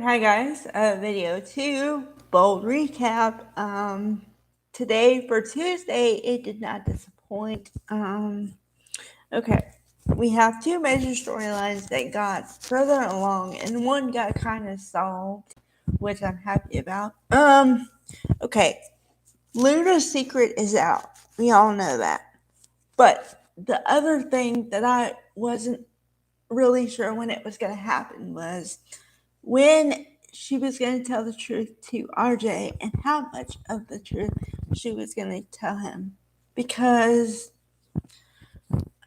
Hi guys, video 2, bold recap. Today for Tuesday, it did not disappoint. Okay, we have two major storylines that got further along, and one got kind of solved, which I'm happy about. Okay, Luna's secret is out. We all know that. But the other thing that I wasn't really sure when it was going to happen was when she was going to tell the truth to RJ and how much of the truth she was going to tell him. Because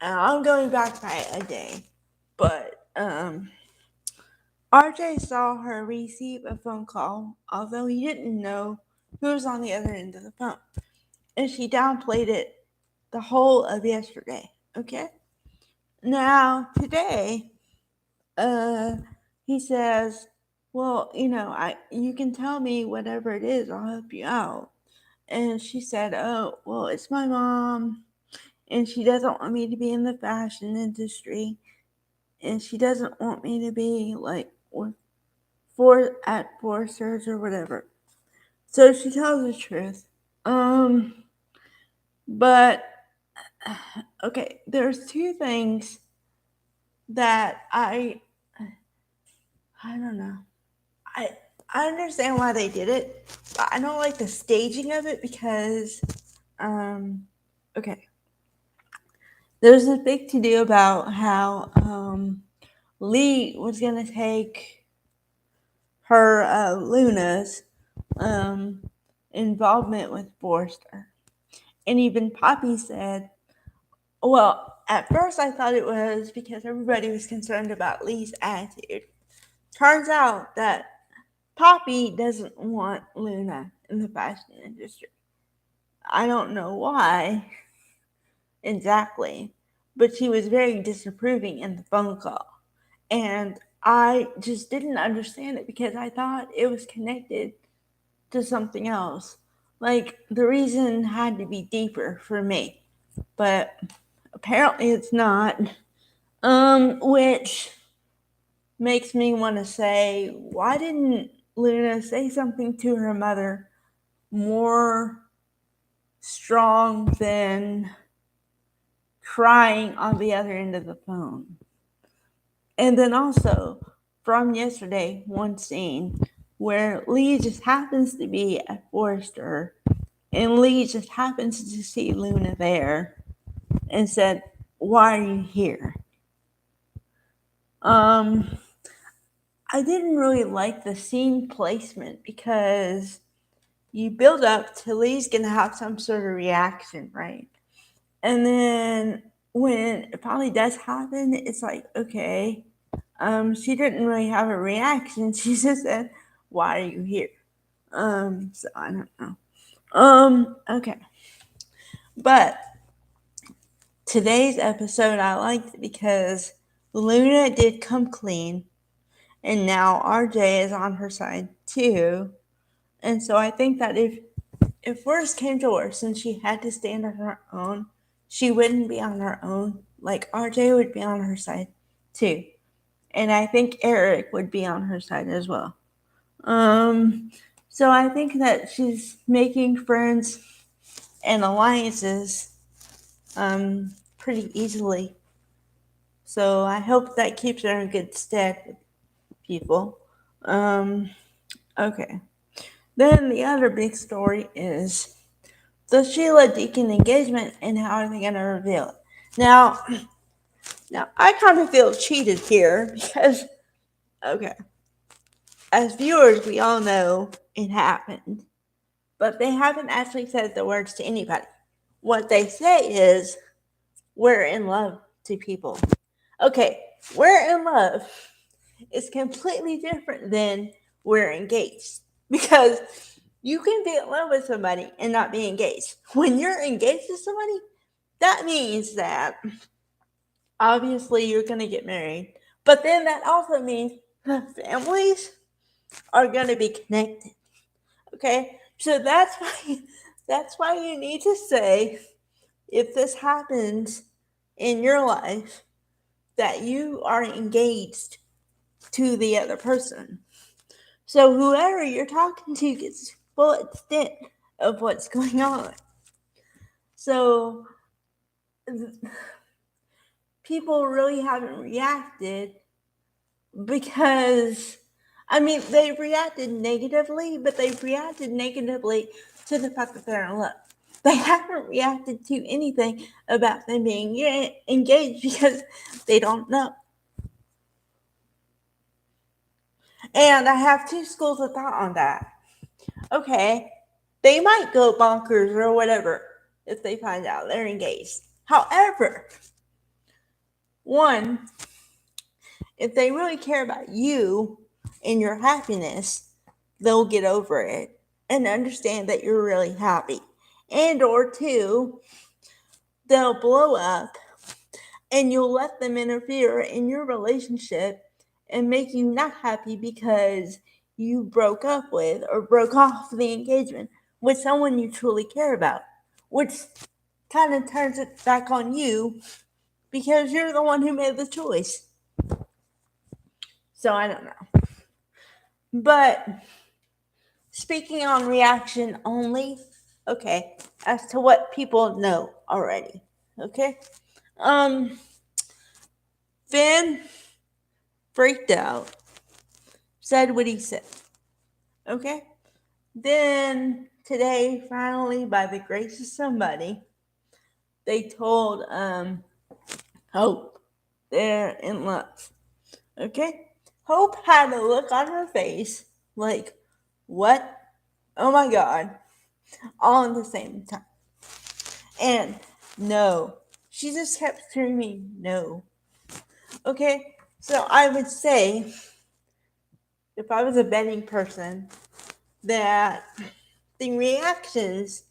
I'm going back by a day, but RJ saw her receive a phone call, although he didn't know who was on the other end of the phone. And she downplayed it the whole of yesterday. Okay? Now, today, he says, well, you can tell me whatever it is, I'll help you out. And she said, oh, well, it's my mom, and she doesn't want me to be in the fashion industry, and she doesn't want me to be like at Foresters or whatever. So she tells the truth. But okay, there's two things that I don't know. I I understand why they did it, but I don't like the staging of it because okay. There's a big to do about how Lee was gonna take her Luna's um, involvement with Forrester, and even Poppy said, "Well, at first I thought it was because everybody was concerned about Lee's attitude. Turns out that Poppy doesn't want Luna in the fashion industry. I don't know why exactly, but she was very disapproving in the phone call. And I just didn't understand it because I thought it was connected to something else. Like the reason had to be deeper for me, but apparently it's not. Which makes me want to say, why didn't Luna say something to her mother more strong than crying on the other end of the phone? And then also from yesterday, one scene where Lee just happens to be at Forrester and Lee just happens to see Luna there and said, why are you here? Um, I didn't really like the scene placement because you build up to Lee's gonna have some sort of reaction, right? And then when it finally does happen, it's like, okay, she didn't really have a reaction. She just said, "Why are you here?" So I don't know. Okay, but today's episode I liked because Luna did come clean, and now RJ is on her side too. And so I think that if worse came to worse and she had to stand on her own, she wouldn't be on her own. Like RJ would be on her side too. And I think Eric would be on her side as well. Um, so I think that she's making friends and alliances pretty easily. So I hope that keeps her in good stead with people. Um, okay. Then the other big story is the Sheila Deacon engagement and how are they going to reveal it? Now I kind of feel cheated here because, okay, as viewers, we all know it happened, but they haven't actually said the words to anybody. What they say is, we're in love to people. Okay, we're in love is completely different than we're engaged because you can be in love with somebody and not be engaged. When you're engaged to somebody, that means that obviously you're going to get married, but then that also means the families are going to be connected. Okay, so that's why you need to say, if this happens in your life, that you are engaged to the other person. So whoever you're talking to gets full extent of what's going on. So people really haven't reacted because, I mean, they've reacted negatively, but they've reacted negatively to the fact that they're in love. They haven't reacted to anything about them being engaged because they don't know. And I have two schools of thought on that. Okay, they might go bonkers or whatever if they find out they're engaged. However, one, if they really care about you and your happiness, they'll get over it and understand that you're really happy. And or two, they'll blow up and you'll let them interfere in your relationship and make you not happy because you broke up with or broke off the engagement with someone you truly care about, which kind of turns it back on you because you're the one who made the choice. So I don't know. But speaking on reaction only, okay, as to what people know already, okay? Finn freaked out, said what he said, okay? Then today, finally, by the grace of somebody, they told Hope they're in love, okay? Hope had a look on her face like, what? Oh my God, all at the same time. And no, she just kept screaming, no. Okay, so I would say, if I was a betting person, that the reactions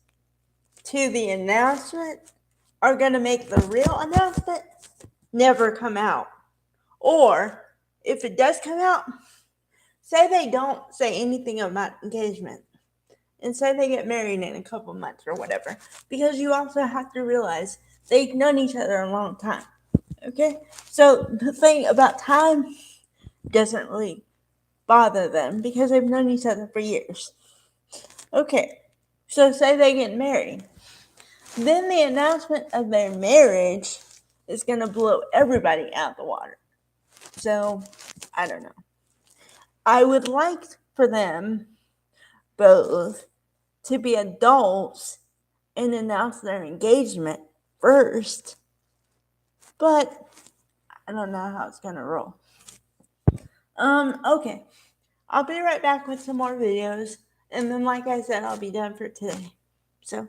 to the announcement are going to make the real announcement never come out. Or if it does come out, say they don't say anything about engagement and say they get married in a couple months or whatever. Because you also have to realize they've known each other a long time. Okay? So the thing about time doesn't really bother them because they've known each other for years. Okay, so say they get married. Then the announcement of their marriage is going to blow everybody out the water. So, I don't know. I would like for them both to be adults and announce their engagement first. But I don't know how it's going to roll. Okay. I'll be right back with some more videos. And then, like I said, I'll be done for today. So,